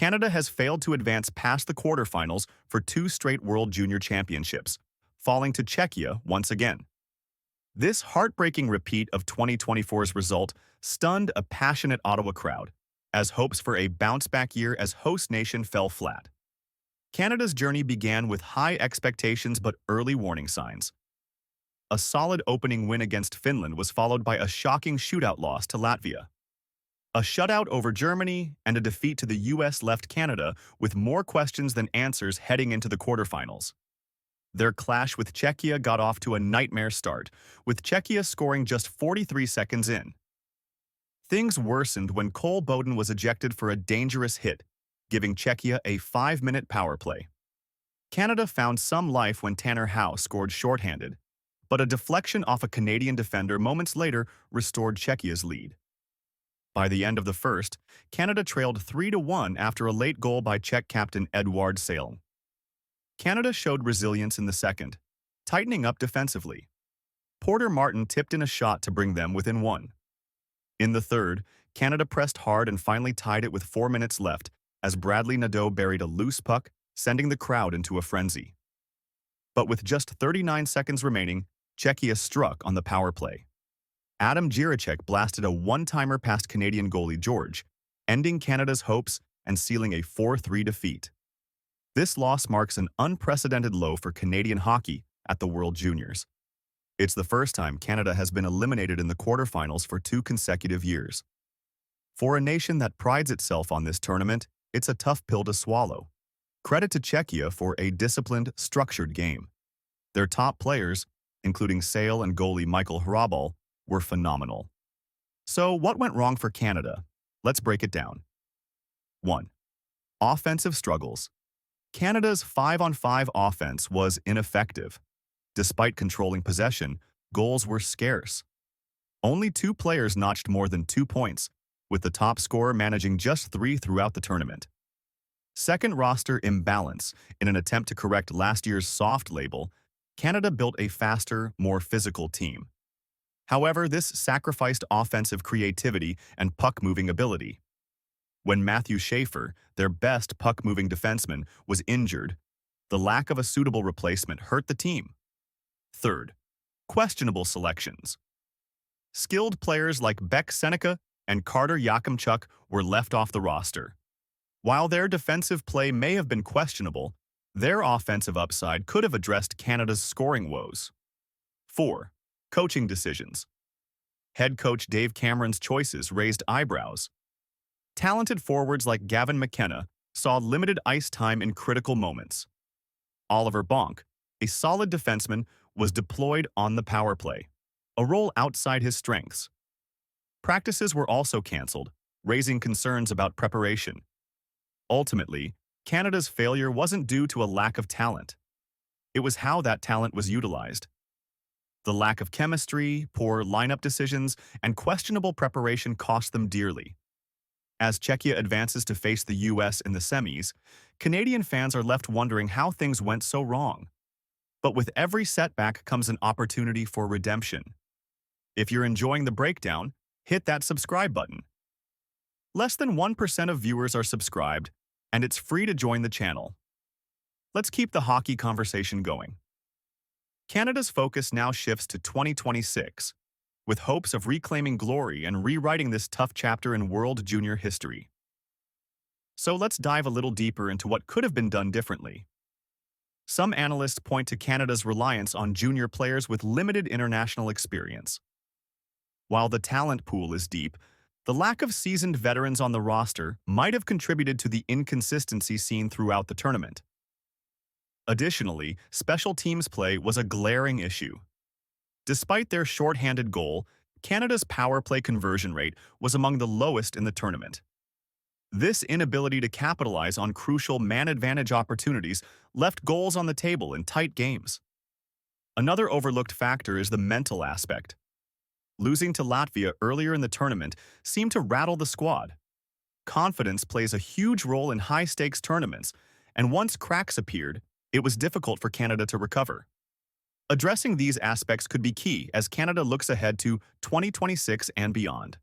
Canada has failed to advance past the quarterfinals for two straight World Junior Championships, falling to Czechia once again. This heartbreaking repeat of 2024's result stunned a passionate Ottawa crowd, as hopes for a bounce-back year as host nation fell flat. Canada's journey began with high expectations but early warning signs. A solid opening win against Finland was followed by a shocking shootout loss to Latvia. A shutout over Germany and a defeat to the US left Canada with more questions than answers heading into the quarterfinals. Their clash with Czechia got off to a nightmare start, with Czechia scoring just 43 seconds in. Things worsened when Cole Bowden was ejected for a dangerous hit, giving Czechia a 5-minute power play. Canada found some life when Tanner Howe scored shorthanded, but a deflection off a Canadian defender moments later restored Czechia's lead. By the end of the first, Canada trailed 3-1 after a late goal by Czech captain Eduard Sale. Canada showed resilience in the second, tightening up defensively. Porter Martin tipped in a shot to bring them within one. In the third, Canada pressed hard and finally tied it with 4 minutes left as Bradley Nadeau buried a loose puck, sending the crowd into a frenzy. But with just 39 seconds remaining, Czechia struck on the power play. Adam Jiricek blasted a one-timer past Canadian goalie George, ending Canada's hopes and sealing a 4-3 defeat. This loss marks an unprecedented low for Canadian hockey at the World Juniors. It's the first time Canada has been eliminated in the quarterfinals for 2 consecutive years. For a nation that prides itself on this tournament, it's a tough pill to swallow. Credit to Czechia for a disciplined, structured game. Their top players, including Sale and goalie Michael Hrabal, were phenomenal. So what went wrong for Canada? Let's break it down. 1. Offensive struggles. Canada's 5-on-5 offense was ineffective. Despite controlling possession, goals were scarce. Only 2 players notched more than 2 points, with the top scorer managing just 3 throughout the tournament. Second, roster imbalance. In an attempt to correct last year's soft label, Canada built a faster, more physical team. However, this sacrificed offensive creativity and puck-moving ability. When Matthew Schaefer, their best puck-moving defenseman, was injured, the lack of a suitable replacement hurt the team. Third, questionable selections. Skilled players like Beck Seneca and Carter Yakimchuk were left off the roster. While their defensive play may have been questionable, their offensive upside could have addressed Canada's scoring woes. 4. Coaching decisions. Head coach Dave Cameron's choices raised eyebrows. Talented forwards like Gavin McKenna saw limited ice time in critical moments. Oliver Bonk, a solid defenseman, was deployed on the power play, a role outside his strengths. Practices were also canceled, raising concerns about preparation. Ultimately, Canada's failure wasn't due to a lack of talent. It was how that talent was utilized. The lack of chemistry, poor lineup decisions, and questionable preparation cost them dearly. As Czechia advances to face the US in the semis, Canadian fans are left wondering how things went so wrong. But with every setback comes an opportunity for redemption. If you're enjoying the breakdown, hit that subscribe button. Less than 1% of viewers are subscribed, and it's free to join the channel. Let's keep the hockey conversation going. Canada's focus now shifts to 2026, with hopes of reclaiming glory and rewriting this tough chapter in World Junior history. So let's dive a little deeper into what could have been done differently. Some analysts point to Canada's reliance on junior players with limited international experience. While the talent pool is deep, the lack of seasoned veterans on the roster might have contributed to the inconsistency seen throughout the tournament. Additionally, special teams play was a glaring issue. Despite their shorthanded goal, Canada's power play conversion rate was among the lowest in the tournament. This inability to capitalize on crucial man-advantage opportunities left goals on the table in tight games. Another overlooked factor is the mental aspect. Losing to Latvia earlier in the tournament seemed to rattle the squad. Confidence plays a huge role in high-stakes tournaments, and once cracks appeared, it was difficult for Canada to recover. Addressing these aspects could be key as Canada looks ahead to 2026 and beyond.